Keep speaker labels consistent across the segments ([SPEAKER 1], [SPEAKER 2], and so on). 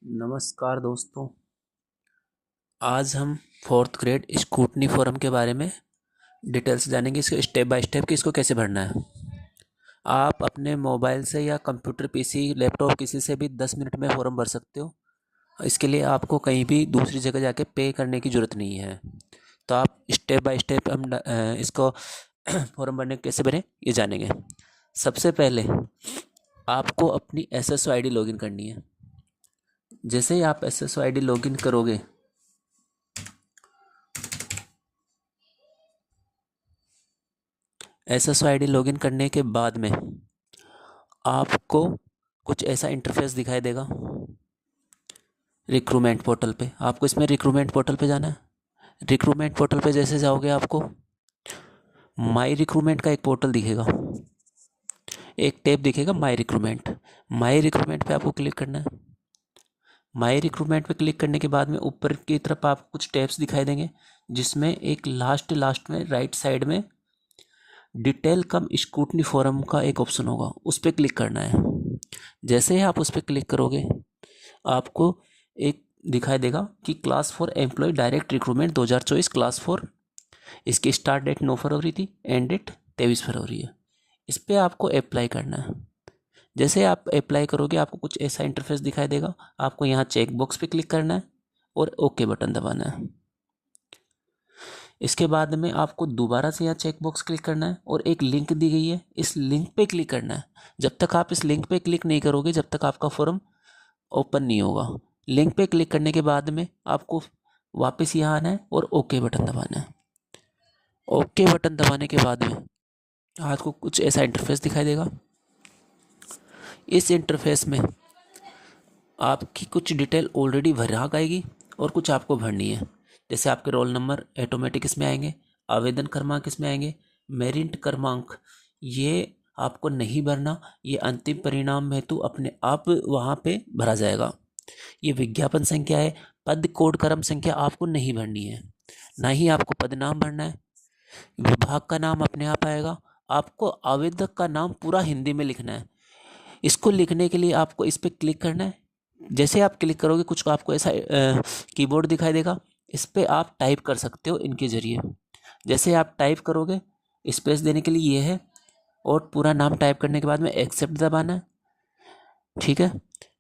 [SPEAKER 1] नमस्कार दोस्तों। आज हम फोर्थ ग्रेड स्क्रूटनी फॉर्म के बारे में डिटेल्स जानेंगे, इसको स्टेप बाय स्टेप कि इसको कैसे भरना है। आप अपने मोबाइल से या कंप्यूटर, पीसी, लैपटॉप किसी से भी 10 मिनट में फॉर्म भर सकते हो। इसके लिए आपको कहीं भी दूसरी जगह जाके पे करने की ज़रूरत नहीं है। तो आप स्टेप बाय स्टेप हम इसको फॉर्म भरने कैसे भरें ये जानेंगे। सबसे पहले आपको अपनी SSO ID लॉगिन करनी है। जैसे ही आप SSO ID लॉगिन करोगे, SSO ID लॉगिन करने के बाद में आपको कुछ ऐसा इंटरफेस दिखाई देगा रिक्रूटमेंट पोर्टल पे। आपको इसमें रिक्रूटमेंट पोर्टल पे जाना है। रिक्रूटमेंट पोर्टल पे जैसे जाओगे आपको माई रिक्रूटमेंट का एक पोर्टल दिखेगा, एक टैब दिखेगा माई रिक्रूटमेंट। माई रिक्रूटमेंट पे आपको क्लिक करना है। माई रिक्रूटमेंट पे क्लिक करने के बाद में ऊपर की तरफ आपको कुछ टैब्स दिखाई देंगे, जिसमें एक लास्ट में राइट साइड में डिटेल कम स्क्रूटनी फॉरम का एक ऑप्शन होगा, उस पर क्लिक करना है। जैसे ही आप उस पर क्लिक करोगे आपको एक दिखाई देगा कि class 4 employ direct recruitment 2024 class 4। इसकी स्टार्ट डेट 9 फरवरी थी, एंड डेट 23 फरवरी है। इस पर आपको अप्लाई करना है। जैसे आप अप्लाई करोगे आपको कुछ ऐसा इंटरफेस दिखाई देगा। आपको यहाँ चेक बॉक्स पे क्लिक करना है और ओके बटन दबाना है। इसके बाद में आपको दोबारा से यहाँ चेक बॉक्स क्लिक करना है और एक लिंक दी गई है, इस लिंक पे क्लिक करना है। जब तक आप इस लिंक पे क्लिक नहीं करोगे जब तक आपका फॉर्म ओपन नहीं होगा। लिंक पे क्लिक करने के बाद में आपको वापस यहाँ आना है और ओके बटन दबाना है। ओके बटन दबाने के बाद में आपको कुछ ऐसा इंटरफेस दिखाई देगा। इस इंटरफेस में आपकी कुछ डिटेल ऑलरेडी भरा आएगी और कुछ आपको भरनी है। जैसे आपके रोल नंबर ऑटोमेटिक इसमें आएंगे, आवेदन क्रमांक इसमें आएंगे, मेरिट क्रमांक ये आपको नहीं भरना, ये अंतिम परिणाम हेतु अपने आप वहाँ पे भरा जाएगा। ये विज्ञापन संख्या है, पद कोड क्रम संख्या आपको नहीं भरनी है, ना ही आपको पद नाम भरना है। विभाग का नाम अपने आप आएगा। आपको आवेदक का नाम पूरा हिंदी में लिखना है। इसको लिखने के लिए आपको इस पर क्लिक करना है। जैसे आप क्लिक करोगे कुछ आपको ऐसा कीबोर्ड दिखाई देगा, इस पर आप टाइप कर सकते हो इनके ज़रिए। जैसे आप टाइप करोगे स्पेस देने के लिए ये है, और पूरा नाम टाइप करने के बाद में एक्सेप्ट दबाना है। ठीक है।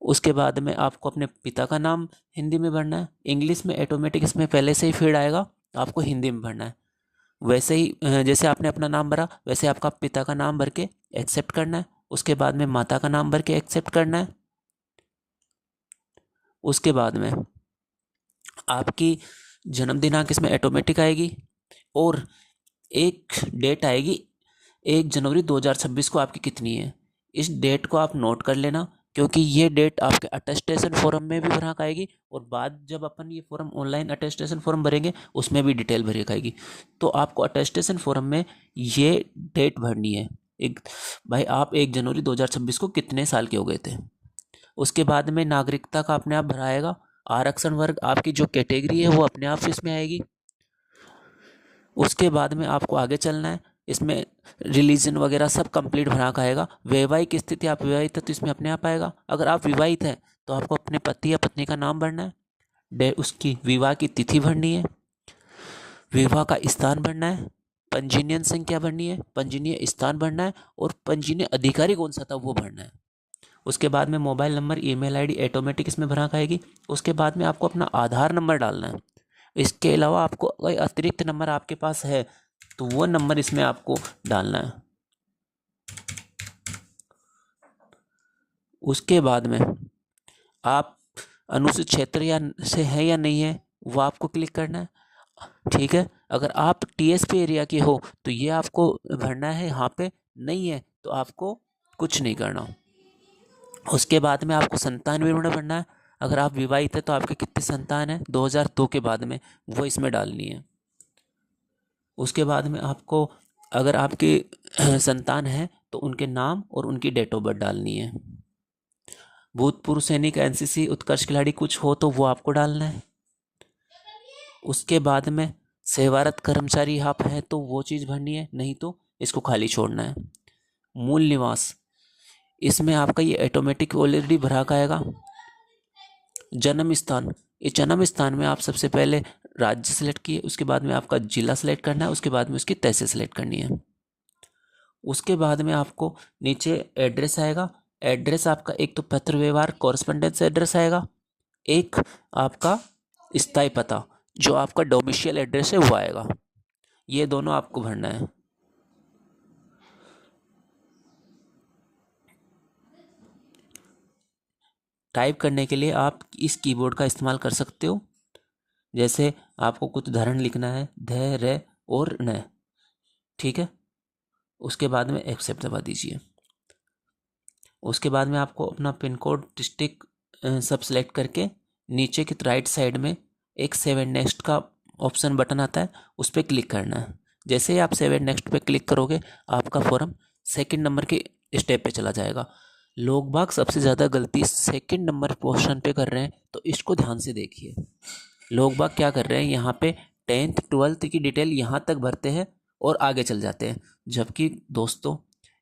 [SPEAKER 1] उसके बाद में आपको अपने पिता का नाम हिंदी में भरना है। इंग्लिश में ऑटोमेटिक इसमें पहले से ही फील्ड आएगा, आपको हिंदी में भरना है। वैसे ही जैसे आपने अपना नाम भरा वैसे आपका पिता का नाम भर के एक्सेप्ट करना है। उसके बाद में माता का नाम भर के एक्सेप्ट करना है। उसके बाद में आपकी जन्म दिनांक इसमें ऑटोमेटिक आएगी और एक डेट आएगी 1 जनवरी 2026 को आपकी कितनी है। इस डेट को आप नोट कर लेना, क्योंकि ये डेट आपके अटेस्टेशन फॉर्म में भी भरा आएगी और बाद जब अपन ये फॉर्म ऑनलाइन अटेस्टेशन फॉर्म भरेंगे उसमें भी डिटेल भरी आएगी। तो आपको अटेस्टेशन फॉर्म में ये डेट भरनी है। एक भाई आप 1 जनवरी 2026 को कितने साल के हो गए थे। उसके बाद में नागरिकता का अपने आप भराएगा। आरक्षण वर्ग आपकी जो कैटेगरी है वो अपने आप इसमें आएगी। उसके बाद में आपको आगे चलना है। इसमें रिलीजन वगैरह सब कंप्लीट भरा का आएगा। वैवाहिक स्थिति आप विवाहित है तो इसमें अपने आप आएगा। अगर आप विवाहित हैं तो आपको अपने पति या पत्नी का नाम भरना है। उसकी विवाह की तिथि भरनी है, विवाह का स्थान भरना है, पंजीयन संख्या भरनी है, पंजीयन स्थान भरना है और पंजीयन अधिकारी कौन सा था वो भरना है। उसके बाद में mobile number, email ID automatic इसमें भरा आएगी। उसके बाद में आपको अपना आधार नंबर डालना है। इसके अलावा आपको कोई अतिरिक्त नंबर आपके पास है तो वो नंबर इसमें आपको डालना है। उसके बाद में आप अनुसूचित क्षेत्र या से है या नहीं है वो आपको क्लिक करना है। ठीक है। अगर आप TSP एरिया के हो तो ये आपको भरना है, यहाँ पे नहीं है तो आपको कुछ नहीं करना। उसके बाद में आपको संतान विवरण भरना है। अगर आप विवाहित है तो आपके कितने संतान है 2002 के बाद में वो इसमें डालनी है। उसके बाद में आपको अगर आपके संतान है तो उनके नाम और उनकी डेट ऑफ बर्थ डालनी है। भूतपूर्व सैनिक, NCC, उत्कर्ष खिलाड़ी कुछ हो तो वो आपको डालना है। उसके बाद में सेवारत कर्मचारी आप हैं तो वो चीज़ भरनी है, नहीं तो इसको खाली छोड़ना है। मूल निवास इसमें आपका ये ऑटोमेटिक ऑलरेडी भरा का आएगा। जन्म स्थान, इस जन्म स्थान में आप सबसे पहले राज्य सेलेक्ट किए, उसके बाद में आपका जिला सेलेक्ट करना है, उसके बाद में उसकी तहसील सेलेक्ट करनी है। उसके बाद में आपको नीचे एड्रेस आएगा। एड्रेस आपका एक तो पत्र व्यवहार कॉरेस्पॉन्डेंस एड्रेस आएगा, एक आपका स्थायी पता जो आपका डोमिशियल एड्रेस है वो आएगा। ये दोनों आपको भरना है। टाइप करने के लिए आप इस कीबोर्ड का इस्तेमाल कर सकते हो। जैसे आपको कुछ उदाहरण लिखना है, ध र और न, ठीक है। उसके बाद में एक्सेप्ट दबा दीजिए। उसके बाद में आपको अपना पिन कोड डिस्ट्रिक्ट सब सेलेक्ट करके नीचे की राइट साइड में एक सेव एंड नेक्स्ट का ऑप्शन बटन आता है, उस पर क्लिक करना है। जैसे ही आप सेव एंड नेक्स्ट पे क्लिक करोगे आपका फॉर्म सेकंड नंबर के स्टेप पे चला जाएगा। लोग बाग सबसे ज़्यादा गलती सेकंड नंबर पोर्शन पे कर रहे हैं, तो इसको ध्यान से देखिए। लोग बाग क्या कर रहे हैं, यहाँ पे 10th 12th की डिटेल यहाँ तक भरते हैं और आगे चल जाते हैं। जबकि दोस्तों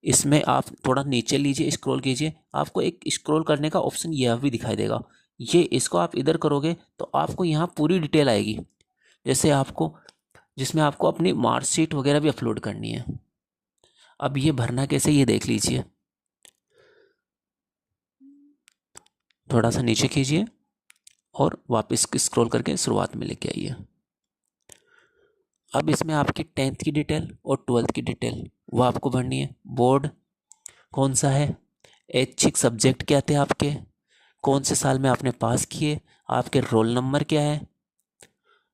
[SPEAKER 1] इसमें आप थोड़ा नीचे लीजिए, स्क्रॉल कीजिए, आपको एक स्क्रॉल करने का ऑप्शन यह भी दिखाई देगा। ये इसको आप इधर करोगे तो आपको यहाँ पूरी डिटेल आएगी। जैसे आपको जिसमें आपको अपनी मार्कशीट वगैरह भी अपलोड करनी है। अब ये भरना कैसे ये देख लीजिए। थोड़ा सा नीचे कीजिए और वापस स्क्रॉल करके शुरुआत में लेके आइए। अब इसमें आपकी 10th की डिटेल और 12th की डिटेल वो आपको भरनी है। बोर्ड कौन सा है, ऐच्छिक सब्जेक्ट क्या थे आपके, कौन से साल में आपने पास किए, आपके रोल नंबर क्या है,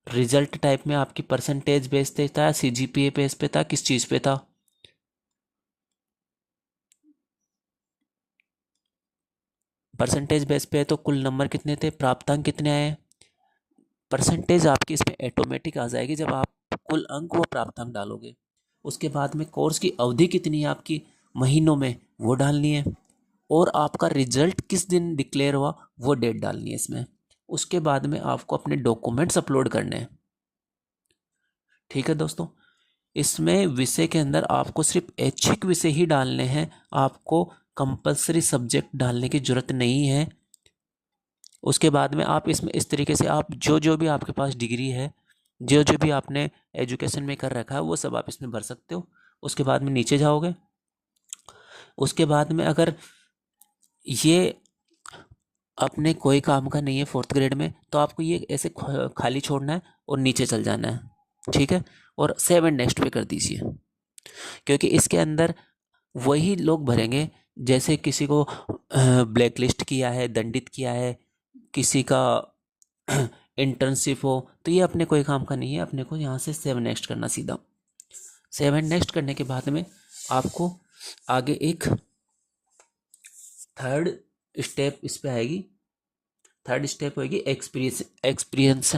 [SPEAKER 1] रिजल्ट टाइप में आपकी परसेंटेज बेस पे था, CGPA बेस पे था, किस चीज़ पे था। परसेंटेज बेस पे है तो कुल नंबर कितने थे, प्राप्तांक कितने आए। परसेंटेज आपकी इसमें ऑटोमेटिक आ जाएगी जब आप कुल अंक व प्राप्तांक डालोगे। उसके बाद में कोर्स की अवधि कितनी है आपकी महीनों में वो डालनी है, और आपका रिजल्ट किस दिन डिक्लेयर हुआ वो डेट डालनी है इसमें। उसके बाद में आपको अपने डॉक्यूमेंट्स अपलोड करने हैं। ठीक है दोस्तों, इसमें विषय के अंदर आपको सिर्फ ऐच्छिक विषय ही डालने हैं, आपको कंपलसरी सब्जेक्ट डालने की ज़रूरत नहीं है। उसके बाद में आप इसमें इस तरीके से आप जो जो भी आपके पास डिग्री है, जो जो भी आपने एजुकेशन में कर रखा है वो सब आप इसमें भर सकते हो। उसके बाद में नीचे जाओगे, उसके बाद में अगर ये अपने कोई काम का नहीं है 4th ग्रेड में, तो आपको ये ऐसे खाली छोड़ना है और नीचे चल जाना है, ठीक है। और सेव एंड नेक्स्ट पे कर दीजिए, क्योंकि इसके अंदर वही लोग भरेंगे जैसे किसी को ब्लैक लिस्ट किया है, दंडित किया है, किसी का इंटर्नशिप हो, तो ये अपने कोई काम का नहीं है। अपने को यहाँ से सेव नेक्स्ट करना सीधा। सेव एंड नेक्स्ट करने के बाद में आपको आगे एक थर्ड स्टेप इस पे आएगी। थर्ड स्टेप होगी एक्सपीरियंस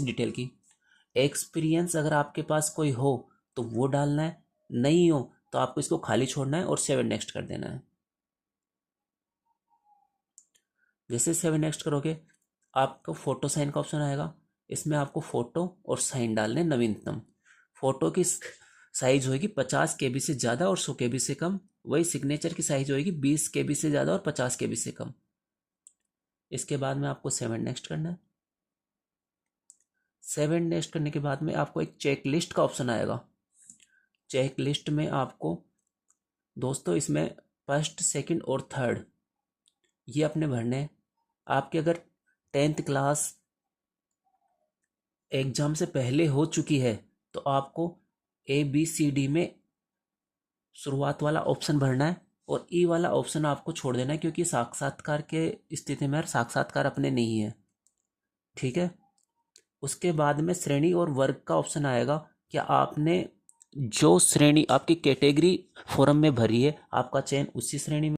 [SPEAKER 1] डिटेल की। एक्सपीरियंस अगर आपके पास कोई हो तो वो डालना है, नहीं हो तो आपको इसको खाली छोड़ना है और सेव नेक्स्ट कर देना है। जैसे सेव नेक्स्ट करोगे आपको फोटो साइन का ऑप्शन आएगा। इसमें आपको फोटो और साइन डालने नवीनतम। फोटो की साइज होगी 50 KB से ज़्यादा और 100 KB से कम। वही सिग्नेचर की साइज होगी 20 KB से ज़्यादा और 50 KB से कम। इसके बाद में आपको सेव नेक्स्ट करना है। सेव नेक्स्ट करने के बाद में आपको एक चेक लिस्ट का ऑप्शन आएगा। चेक लिस्ट में आपको दोस्तों इसमें फर्स्ट, सेकंड और थर्ड ये अपने भरने हैं। आपके अगर 10th क्लास एग्जाम से पहले हो चुकी है तो आपको ABCD में शुरुआत वाला ऑप्शन भरना है और E वाला ऑप्शन आपको छोड़ देना है, क्योंकि साक्षात्कार के स्थिति में साक्षात्कार अपने नहीं है, ठीक है। उसके बाद में श्रेणी और वर्ग का ऑप्शन आएगा। क्या आपने जो श्रेणी आपकी कैटेगरी फॉर्म में भरी है आपका चयन उसी श्रेणी में।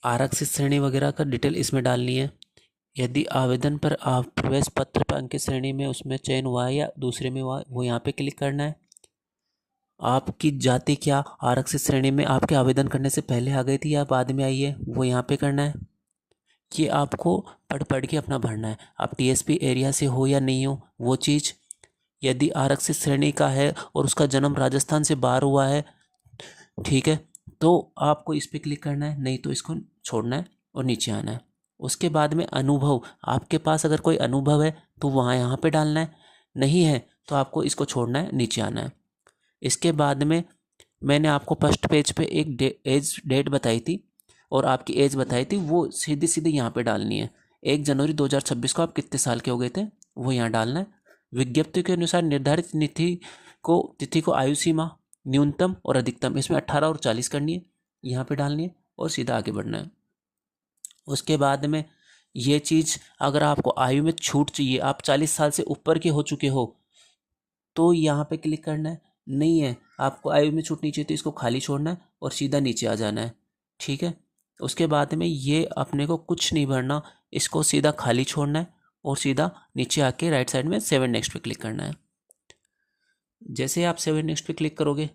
[SPEAKER 1] आरक्षित श्रेणी वगैरह का डिटेल इसमें डालनी है। यदि आवेदन पर आप प्रवेश पत्र पर अंकित श्रेणी में उसमें चयन हुआ है या दूसरे में हुआ वो यहाँ पे क्लिक करना है। आपकी जाति क्या आरक्षित श्रेणी में आपके आवेदन करने से पहले आ गई थी या बाद में आई है वो यहाँ पे करना है। ये आपको पढ़ पढ़ के अपना भरना है। आप TSP एरिया से हो या नहीं हो वो चीज़, यदि आरक्षित श्रेणी का है और उसका जन्म राजस्थान से बाहर हुआ है, ठीक है, तो आपको इस पर क्लिक करना है, नहीं तो इसको छोड़ना है और नीचे आना है। उसके बाद में अनुभव, आपके पास अगर कोई अनुभव है तो वहाँ यहाँ पे डालना है, नहीं है तो आपको इसको छोड़ना है, नीचे आना है। इसके बाद में मैंने आपको फर्स्ट पेज पे एक एज डेट बताई थी और आपकी एज बताई थी, वो सीधी सीधी यहाँ पे डालनी है। 1 जनवरी 2026 को आप कितने साल के हो गए थे वो यहाँ डालना है। विज्ञप्ति के अनुसार निर्धारित तिथि को आयु सीमा न्यूनतम और अधिकतम इसमें 18 और 40 करनी है, यहाँ पे डालनी है और सीधा आगे बढ़ना है। उसके बाद में ये चीज़, अगर आपको आयु में छूट चाहिए, आप 40 साल से ऊपर के हो चुके हो तो यहाँ पे क्लिक करना है, नहीं है आपको आयु में छूट नहीं चाहिए तो इसको खाली छोड़ना है और सीधा नीचे आ जाना है, ठीक है। उसके बाद में ये अपने को कुछ नहीं भरना, इसको सीधा खाली छोड़ना है और सीधा नीचे आके राइट साइड में 7 नेक्स्ट पे क्लिक करना है। जैसे आप 7 नेक्स्ट पे क्लिक करोगे,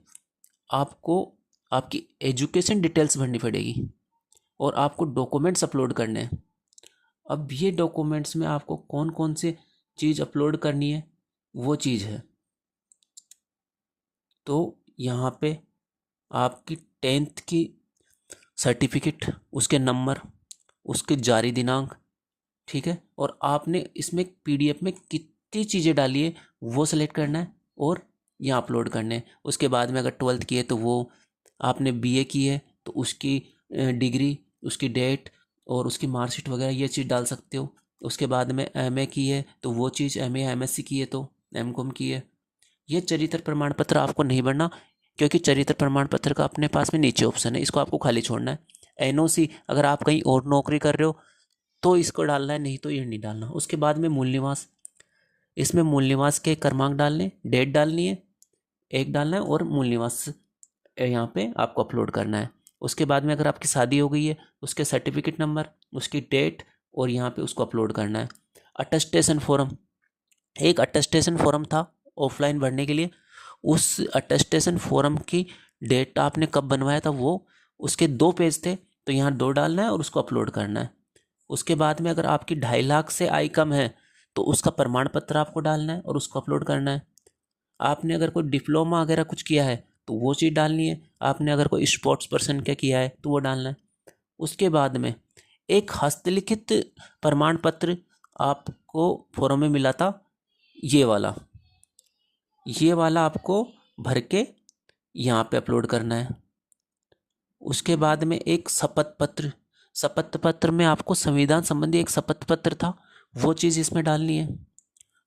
[SPEAKER 1] आपको आपकी एजुकेशन डिटेल्स भरनी पड़ेगी और आपको डॉक्यूमेंट्स अपलोड करने हैं। अब ये डॉक्यूमेंट्स में आपको कौन कौन से चीज़ अपलोड करनी है वो चीज़ है। तो यहाँ पे आपकी 10th की सर्टिफिकेट, उसके नंबर, उसके जारी दिनांक, ठीक है, और आपने इसमें पीडीएफ में कितनी चीज़ें डाली है वो सेलेक्ट करना है और यहाँ अपलोड करने हैं। उसके बाद में अगर 12th की है तो वो, आपने बीए की है तो उसकी डिग्री, उसकी डेट और उसकी मार्कशीट वगैरह ये चीज़ डाल सकते हो। उसके बाद में एमए की है तो वो चीज़, एमए या एमएससी की है तो एमकॉम की है। ये चरित्र प्रमाण पत्र आपको नहीं भरना, क्योंकि चरित्र प्रमाण पत्र का अपने पास में नीचे ऑप्शन है, इसको आपको खाली छोड़ना है। एनओसी, अगर आप कहीं और नौकरी कर रहे हो तो इसको डालना है, नहीं तो ये नहीं डालना। उसके बाद में मूल निवास, इसमें मूल निवास के क्रमांक डालने, डेट डालनी है, एक डालना है और मूल निवास यहाँ पे आपको अपलोड करना है। उसके बाद में अगर आपकी शादी हो गई है उसके सर्टिफिकेट नंबर, उसकी डेट और यहाँ पे उसको अपलोड करना है। अटेस्टेशन फॉर्म, एक अटेस्टेशन फॉर्म था ऑफलाइन भरने के लिए, उस अटेस्टेशन फॉर्म की डेट आपने कब बनवाया था वो, उसके 2 पेज थे तो यहाँ 2 डालना है और उसको अपलोड करना है। उसके बाद में अगर आपकी 2.5 लाख से आय कम है तो उसका प्रमाण पत्र आपको डालना है और उसको अपलोड करना है। आपने अगर कोई डिप्लोमा वगैरह कुछ किया है तो वो चीज़ डालनी है। आपने अगर कोई स्पोर्ट्स पर्सन का किया है तो वो डालना है। उसके बाद में एक हस्तलिखित प्रमाण पत्र आपको फॉर्म में मिला था, ये वाला आपको भर के यहाँ पे अपलोड करना है। उसके बाद में एक शपथ पत्र में आपको संविधान संबंधी एक शपथ पत्र था, वो चीज़ इसमें डालनी है।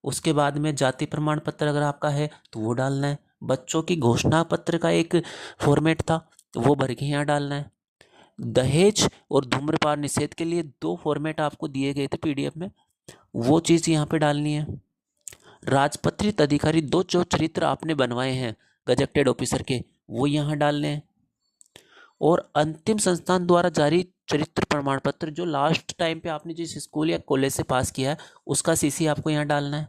[SPEAKER 1] उसके बाद में जाति प्रमाण पत्र अगर आपका है तो वो डालना है। बच्चों की घोषणा पत्र का एक फॉर्मेट था तो वो भर के यहाँ डालना है। दहेज और धूम्रपान निषेध के लिए 2 फॉर्मेट आपको दिए गए थे पीडीएफ में, वो चीज़ यहाँ पे डालनी है। राजपत्रित अधिकारी 2 जो चरित्र आपने बनवाए हैं गजेटेड ऑफिसर के, वो यहाँ डालने हैं। और अंतिम संस्थान द्वारा जारी चरित्र प्रमाण पत्र, जो लास्ट टाइम पे आपने जिस स्कूल या कॉलेज से पास किया है उसका सीसी आपको यहाँ डालना है।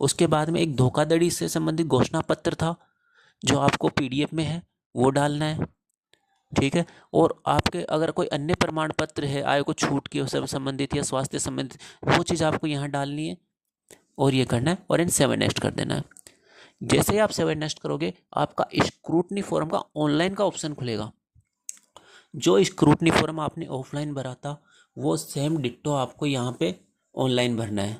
[SPEAKER 1] उसके बाद में एक धोखाधड़ी से संबंधित घोषणा पत्र था जो आपको पीडीएफ में है, वो डालना है, ठीक है। और आपके अगर कोई अन्य प्रमाण पत्र है आय को छूट की संबंधित या स्वास्थ्य संबंधित, वो चीज़ आपको यहाँ डालनी है और ये करना है और इन 7 नेक्स्ट कर देना है। जैसे ही आप 7 नेक्स्ट करोगे आपका स्क्रूटनी फॉर्म का ऑनलाइन का ऑप्शन खुलेगा। जो स्क्रूटनी फॉर्म आपने ऑफलाइन भरा था वो सेम डिट्टो आपको यहाँ पे ऑनलाइन भरना है।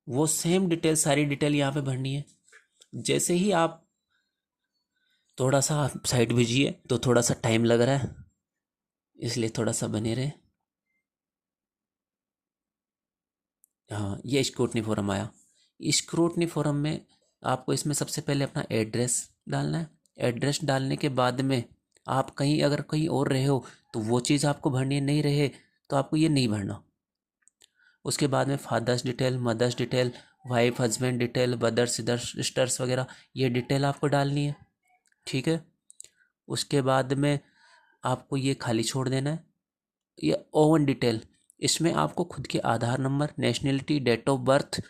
[SPEAKER 1] वो सेम डिटेल, सारी डिटेल यहाँ पे भरनी है। जैसे ही आप थोड़ा सा साइट भेजिए तो थोड़ा सा टाइम लग रहा है, इसलिए थोड़ा सा बने रहे। हाँ, ये स्क्रूटनी फॉर्म आया। स्क्रूटनी फॉर्म में आपको इसमें सबसे पहले अपना एड्रेस डालना है। एड्रेस डालने के बाद में आप कहीं अगर कहीं और रहे हो तो वो चीज़ आपको भरनी है, नहीं रहे तो आपको ये नहीं भरना। उसके बाद में father's detail, mother's detail, wife husband detail, brothers sisters वगैरह, ये डिटेल आपको डालनी है, ठीक है। उसके बाद में आपको ये खाली छोड़ देना है। ये ओवन डिटेल, इसमें आपको खुद के Aadhaar number, nationality, date of birth,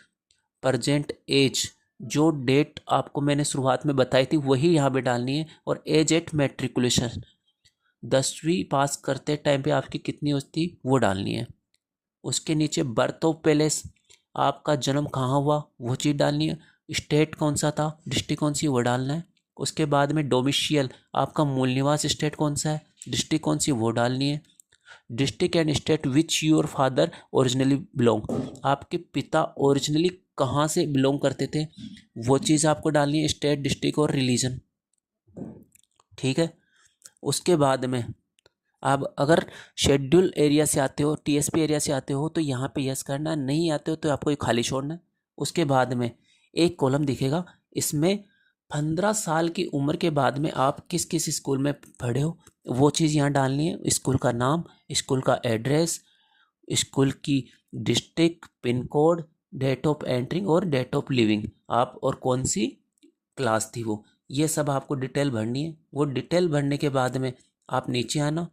[SPEAKER 1] present age, जो डेट आपको मैंने शुरुआत में बताई थी वही यहाँ पे डालनी है। और एज एट मैट्रिकुलेशन, 10वीं पास करते टाइम पे आपकी कितनी थी वो डालनी है। उसके नीचे बर्थ ऑफ पैलेस, आपका जन्म कहाँ हुआ वो चीज़ डालनी है, स्टेट कौन सा था, डिस्ट्रिक्ट कौन सी वो डालना है। उसके बाद में डोमिशियल, आपका मूल निवास स्टेट कौन सा है, डिस्ट्रिक्ट कौन सी वो डालनी है। District and state which your father originally belong, आपके पिता ओरिजिनली कहाँ से बिलोंग करते थे वो चीज़ आपको डालनी है, स्टेट, डिस्ट्रिक्ट और रिलीजन। ठीक है। उसके बाद में आप अगर शेड्यूल एरिया से आते हो, टीएसपी एरिया से आते हो तो यहाँ पे यस करना है, नहीं आते हो तो आपको ये खाली छोड़ना है। उसके बाद में एक कॉलम दिखेगा, इसमें 15 साल की उम्र के बाद में आप किस किस स्कूल में पढ़े हो वो चीज़ यहाँ डालनी है। स्कूल का नाम, स्कूल का एड्रेस, स्कूल की district, pin code, date of entering और डेट ऑफ लिविंग, आप और कौन सी क्लास थी वो, ये सब आपको डिटेल भरनी है। वो डिटेल भरने के बाद में आप नीचे आना,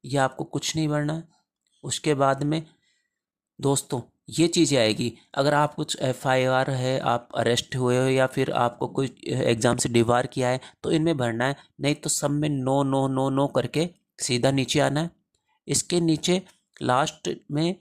[SPEAKER 1] या आपको कुछ नहीं भरना है। उसके बाद में दोस्तों ये चीज़ें आएगी, अगर आप कुछ एफआईआर है, आप अरेस्ट हुए हो या फिर आपको कोई एग्ज़ाम से डिबार किया है तो इनमें भरना है, नहीं तो सब में नो नो नो नो करके सीधा नीचे आना है। इसके नीचे लास्ट में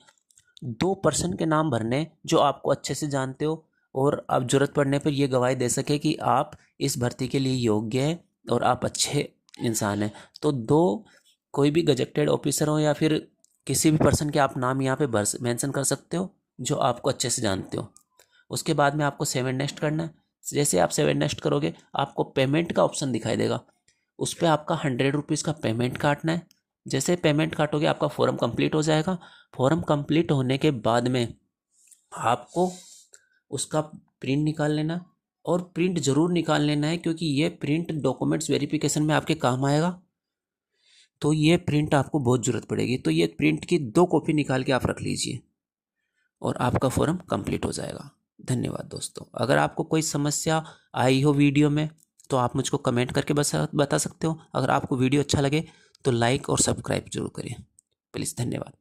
[SPEAKER 1] 2% के नाम भरने जो आपको अच्छे से जानते हो और आप ज़रूरत पड़ने पर यह गवाही दे सके कि आप इस भर्ती के लिए योग्य हैं और आप अच्छे इंसान हैं। तो दो कोई भी गजेटेड ऑफिसर हो या फिर किसी भी पर्सन के आप नाम यहाँ पे भर मेंशन कर सकते हो जो आपको अच्छे से जानते हो। उसके बाद में आपको सेवन नेक्स्ट करना है। जैसे आप सेवन नेक्स्ट करोगे आपको पेमेंट का ऑप्शन दिखाई देगा, उस पर आपका 100 रुपीज़ का पेमेंट काटना है। जैसे पेमेंट काटोगे आपका फॉर्म कंप्लीट हो जाएगा। फॉर्म कंप्लीट होने के बाद में आपको उसका प्रिंट निकाल लेना, और प्रिंट ज़रूर निकाल लेना है क्योंकि ये प्रिंट डॉक्यूमेंट्स वेरिफिकेशन में आपके काम आएगा। तो ये प्रिंट आपको बहुत ज़रूरत पड़ेगी, तो ये प्रिंट की 2 कॉपी निकाल के आप रख लीजिए और आपका फॉर्म कंप्लीट हो जाएगा। धन्यवाद दोस्तों। अगर आपको कोई समस्या आई हो वीडियो में तो आप मुझको कमेंट करके बता सकते हो। अगर आपको वीडियो अच्छा लगे तो लाइक और सब्सक्राइब जरूर करें प्लीज़। धन्यवाद।